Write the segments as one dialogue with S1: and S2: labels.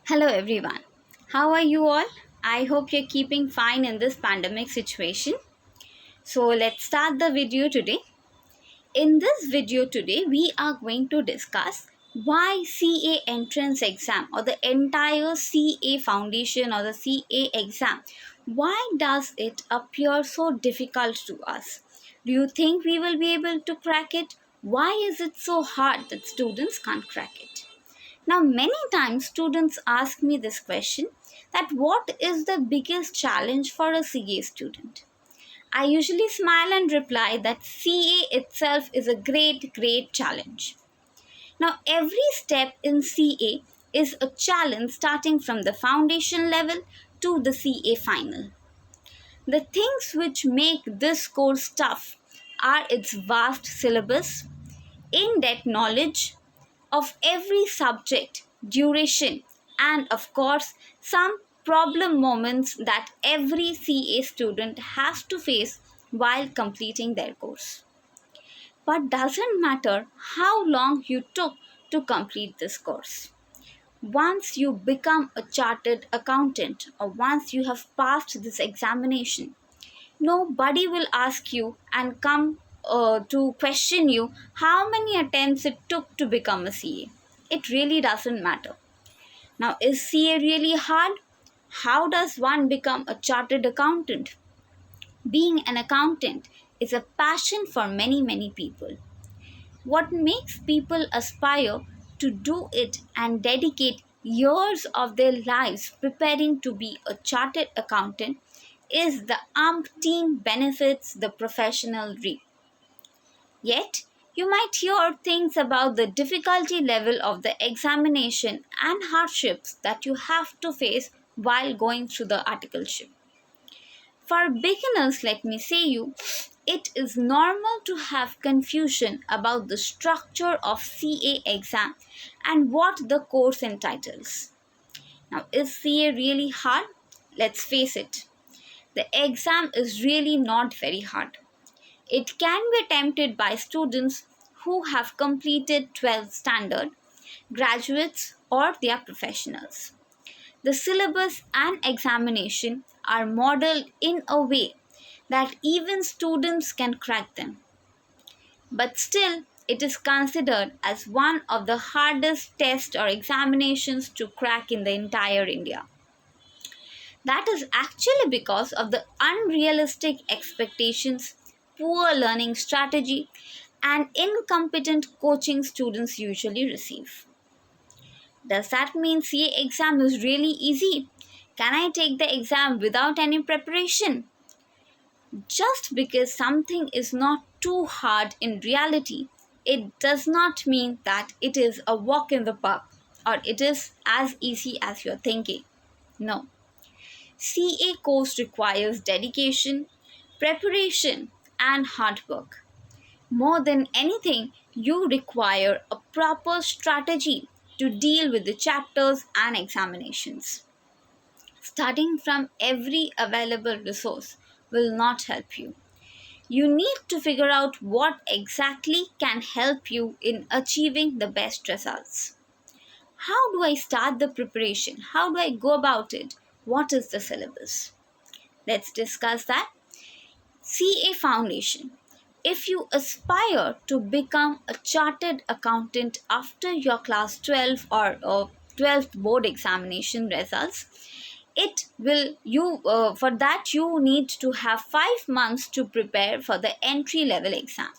S1: Hello everyone. How are you all? I hope you're keeping fine in this pandemic situation. So let's start the video today. In this video today, we are going to discuss why CA entrance exam or the entire CA foundation or the CA exam, why does it appear so difficult to us? Do you think we will be able to crack it? Why is it so hard that students can't crack it? Now, many times students ask me this question that what is the biggest challenge for a CA student? I usually smile and reply that CA itself is a great challenge. Now, every step in CA is a challenge starting from the foundation level to the CA final. The things which make this course tough are its vast syllabus, in depth knowledge, of every subject, duration, and of course, some problem moments that every CA student has to face while completing their course. But doesn't matter how long you took to complete this course. Once you become a chartered accountant or once you have passed this examination, nobody will ask you and come to question you how many attempts it took to become a CA. It really doesn't matter. Now, is CA really hard? How does one become a chartered accountant? Being an accountant is a passion for many people. What makes people aspire to do it and dedicate years of their lives preparing to be a chartered accountant is the umpteen benefits the professional reap. Yet, you might hear things about the difficulty level of the examination and hardships that you have to face while going through the articleship. For beginners, let me say you, it is normal to have confusion about the structure of CA exam and what the course entitles. Now, is CA really hard? Let's face it. The exam is really not very hard. It can be attempted by students who have completed 12th standard, graduates, or their professionals. The syllabus and examination are modeled in a way that even students can crack them. But still, it is considered as one of the hardest tests or examinations to crack in the entire India. That is actually because of the unrealistic expectations, poor learning strategy, and incompetent coaching students usually receive. Does that mean CA exam is really easy? Can I take the exam without any preparation? Just because something is not too hard in reality, it does not mean that it is a walk in the park or it is as easy as you're thinking. No. CA course requires dedication, preparation, and hard work. More than anything, you require a proper strategy to deal with the chapters and examinations. Studying from every available resource will not help you. You need to figure out what exactly can help you in achieving the best results. How do I start the preparation? How do I go about it? What is the syllabus? Let's discuss that. CA Foundation. If you aspire to become a chartered accountant after your class 12 or 12th board examination results, it will you for that you need to have 5 months to prepare for the entry level exam.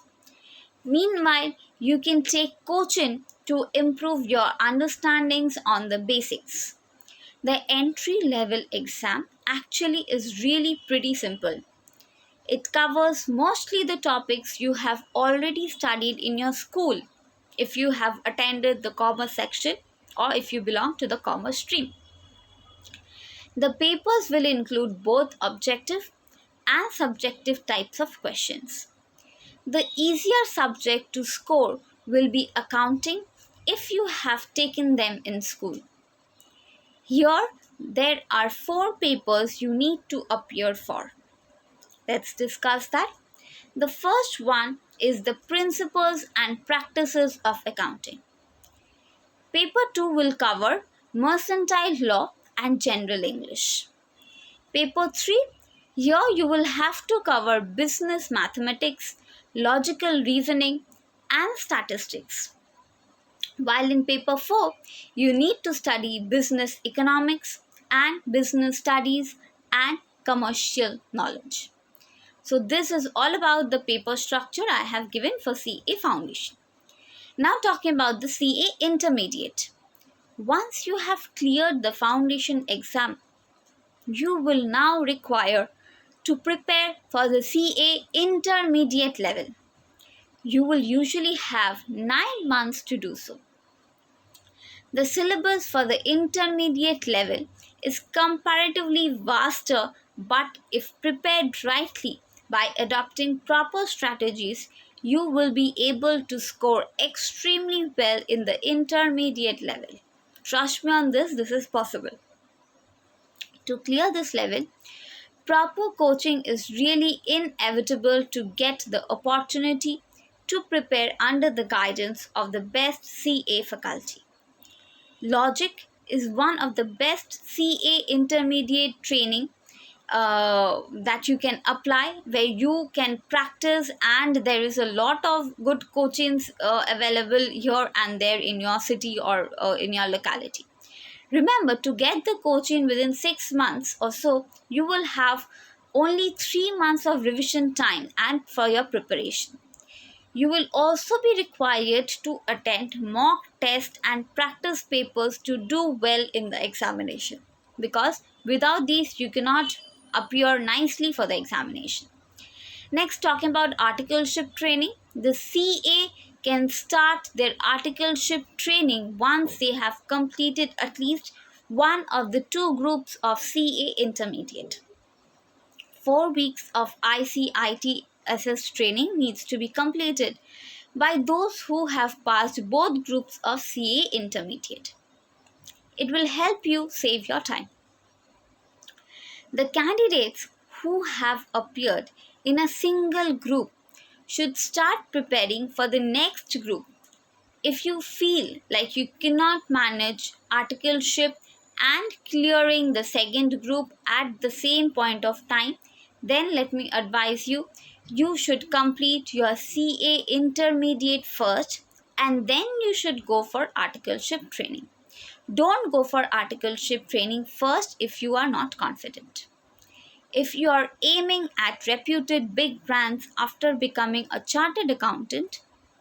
S1: Meanwhile, you can take coaching to improve your understandings on the basics. The entry level exam actually is really pretty simple. It covers mostly the topics you have already studied in your school if you have attended the commerce section or if you belong to the commerce stream. The papers will include both objective and subjective types of questions. The easier subject to score will be accounting if you have taken them in school. Here, there are 4 papers you need to appear for. Let's discuss that. The first one is the principles and practices of accounting. Paper 2 will cover mercantile law, and general English. Paper 3, here you will have to cover business mathematics, logical reasoning, and statistics. While in paper 4, you need to study business economics and business studies and commercial knowledge. So this is all about the paper structure I have given for CA Foundation. Now talking about the CA Intermediate. Once you have cleared the foundation exam, you will now require to prepare for the CA Intermediate level. You will usually have 9 months to do so. The syllabus for the intermediate level is comparatively vaster, but if prepared rightly by adopting proper strategies, you will be able to score extremely well in the intermediate level. Trust me on this is possible. To clear this level, proper coaching is really inevitable to get the opportunity to prepare under the guidance of the best CA faculty. Logic is one of the best CA intermediate training that you can apply, where you can practice, and there is a lot of good coachings available here and there in your city or in your locality. Remember, to get the coaching within 6 months or so, you will have only 3 months of revision time and for your preparation. You will also be required to attend mock tests and practice papers to do well in the examination, because without these you cannot appear nicely for the examination. Next, talking about articleship training. The CA can start their articleship training once they have completed at least one of the 2 groups of CA Intermediate. 4 weeks of ICITSS training needs to be completed by those who have passed both groups of CA Intermediate. It will help you save your time. The candidates who have appeared in a single group should start preparing for the next group. If you feel like you cannot manage articleship and clearing the second group at the same point of time, then let me advise you, you should complete your CA Intermediate first, and then you should go for articleship training. Don't go for articleship training first if you are not confident. If you are aiming at reputed big brands after becoming a chartered accountant,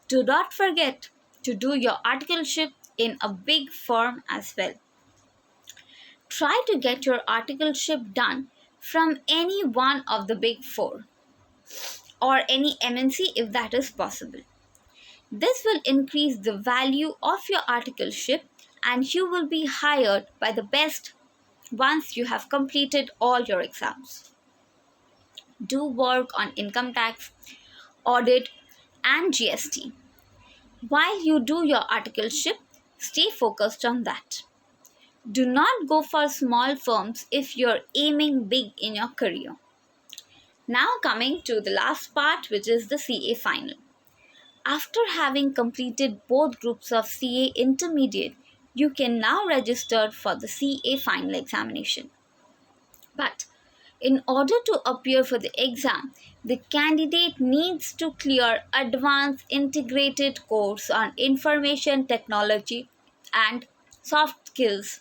S1: do not forget to do your articleship in a big firm as well. Try to get your articleship done from any one of the big 4 or any MNC if that is possible. This will increase the value of your articleship, and you will be hired by the best once you have completed all your exams. Do work on income tax, audit, and GST. While you do your articleship, stay focused on that. Do not go for small firms if you're aiming big in your career. Now coming to the last part, which is the CA final. After having completed both groups of CA Intermediate, you can now register for the CA final examination. But in order to appear for the exam, the candidate needs to clear advanced integrated course on information technology and soft skills.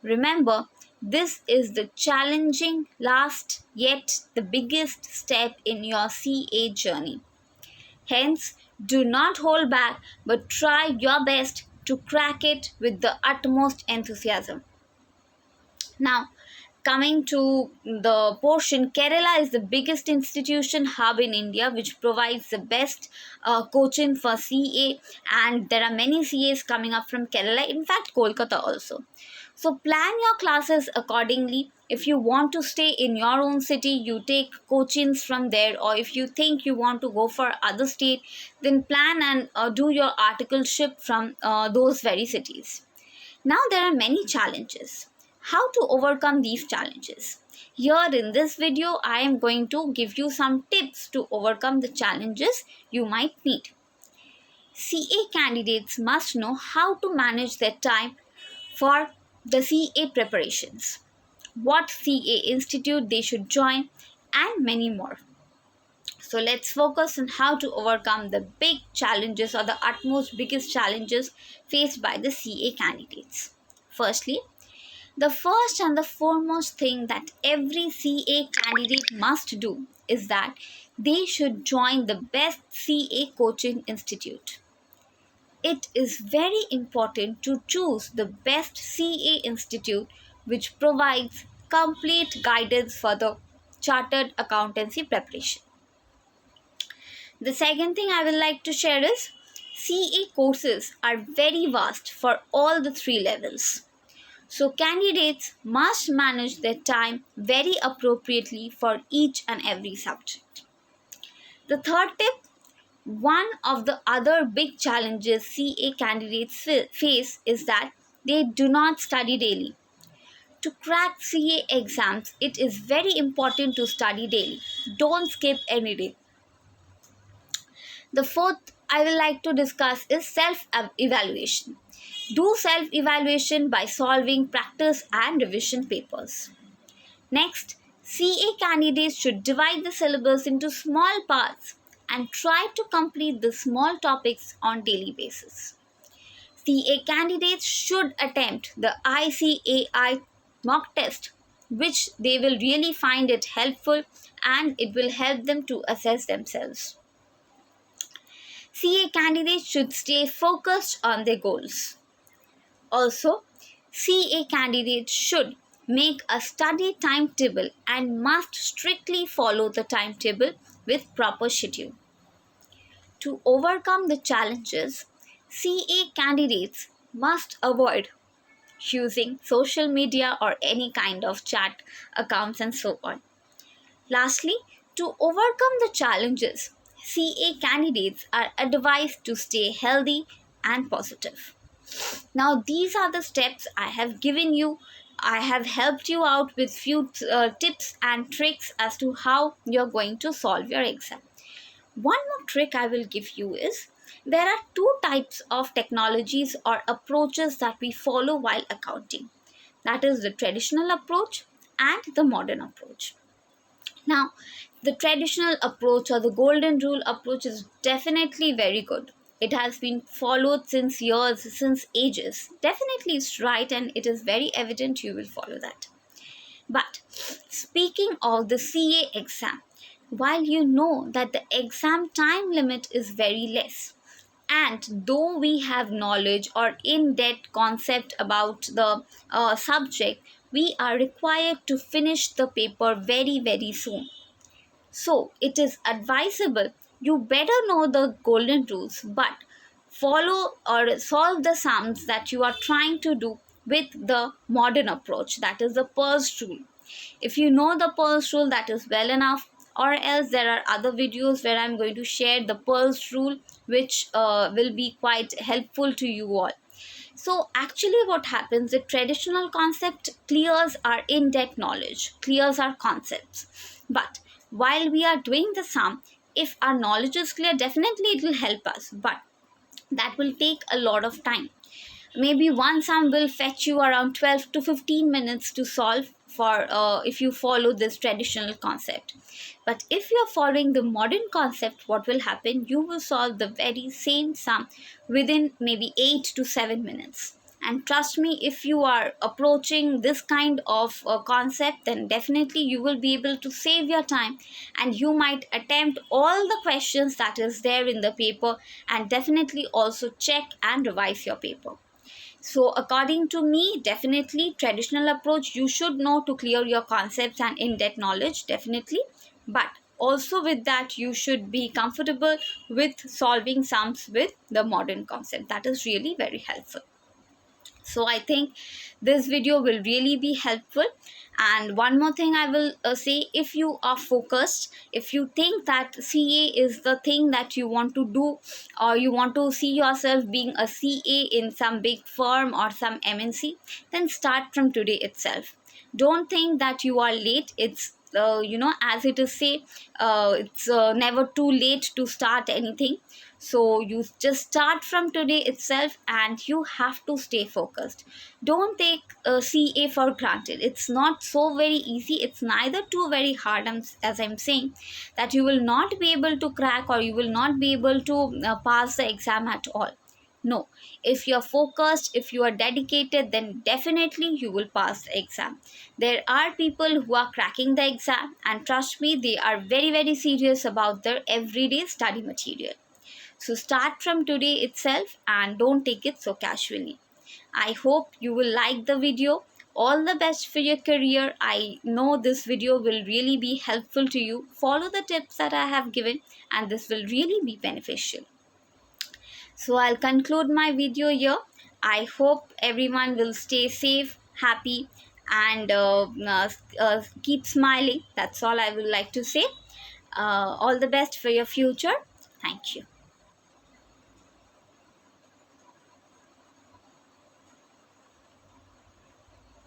S1: Remember, this is the challenging last yet the biggest step in your CA journey. Hence, do not hold back but try your best to crack it with the utmost enthusiasm. Now, coming to the portion, Kerala is the biggest institution hub in India which provides the best coaching for CA, and there are many CAs coming up from Kerala, in fact Kolkata also. So plan your classes accordingly. If you want to stay in your own city, you take coachings from there, or if you think you want to go for other state, then plan and do your articleship from those very cities. Now there are many challenges. How to overcome these challenges? Here in this video, I am going to give you some tips to overcome the challenges you might need. CA candidates must know how to manage their time for the CA preparations, what CA institute they should join, and many more. So let's focus on how to overcome the big challenges or the utmost biggest challenges faced by the CA candidates. Firstly, the first and the foremost thing that every CA candidate must do is that they should join the best CA coaching institute. It is very important to choose the best CA institute which provides complete guidance for the chartered accountancy preparation. The second thing I would like to share is CA courses are very vast for all the three levels. So candidates must manage their time very appropriately for each and every subject. The third tip, one of the other big challenges CA candidates face is that they do not study daily. To crack CA exams, it is very important to study daily. Don't skip any day. The fourth I will like to discuss is self-evaluation. Do self-evaluation by solving practice and revision papers. Next, CA candidates should divide the syllabus into small parts and try to complete the small topics on daily basis. CA candidates should attempt the ICAI mock test, which they will really find it helpful and it will help them to assess themselves. CA candidates should stay focused on their goals. Also, CA candidates should make a study timetable and must strictly follow the timetable with proper schedule. To overcome the challenges, CA candidates must avoid using social media or any kind of chat accounts and so on. Lastly, to overcome the challenges, CA candidates are advised to stay healthy and positive. Now, these are the steps I have given you. I have helped you out with few tips and tricks as to how you're going to solve your exam. One more trick I will give you is there are two types of technologies or approaches that we follow while accounting. That is the traditional approach and the modern approach. Now, the traditional approach or the golden rule approach is definitely very good. It has been followed since years, since ages. Definitely it's right and it is very evident you will follow that. But speaking of the CA exam, while you know that the exam time limit is very less, and though we have knowledge or in-depth concept about the subject, we are required to finish the paper very soon. So it is advisable you better know the golden rules but follow or solve the sums that you are trying to do with the modern approach, that is the Peirce rule. If you know the Peirce rule, that is well enough, or else there are other videos where I'm going to share the Peirce rule which will be quite helpful to you all. So actually what happens, the traditional concept clears our in-depth knowledge, clears our concepts. But while we are doing the sum, if our knowledge is clear, definitely it will help us. But that will take a lot of time. Maybe one sum will fetch you around 12 to 15 minutes to solve for if you follow this traditional concept. But if you are following the modern concept, what will happen? You will solve the very same sum within maybe 8 to 7 minutes. And trust me, if you are approaching this kind of concept, then definitely you will be able to save your time and you might attempt all the questions that is there in the paper and definitely also check and revise your paper. So according to me, definitely traditional approach you should know to clear your concepts and in-depth knowledge, definitely. But also with that, you should be comfortable with solving sums with the modern concept. That is really very helpful. So I think this video will really be helpful. And one more thing I will say, if you are focused, if you think that CA is the thing that you want to do, or you want to see yourself being a CA in some big firm or some MNC, then start from today itself. Don't think that you are late. It's as it is say, it's never too late to start anything. So you just start from today itself, and you have to stay focused. Don't take CA for granted. It's not so very easy. It's neither too very hard. As I'm saying, that you will not be able to crack, or you will not be able to pass the exam at all. No, if you're focused, if you are dedicated, then definitely you will pass the exam. There are people who are cracking the exam, and trust me, they are very, very serious about their everyday study material. So start from today itself and don't take it so casually. I hope you will like the video. All the best for your career. I know this video will really be helpful to you. Follow the tips that I have given, and this will really be beneficial. So I'll conclude my video here. I hope everyone will stay safe, happy, and keep smiling. That's all I would like to say. All the best for your future. Thank you.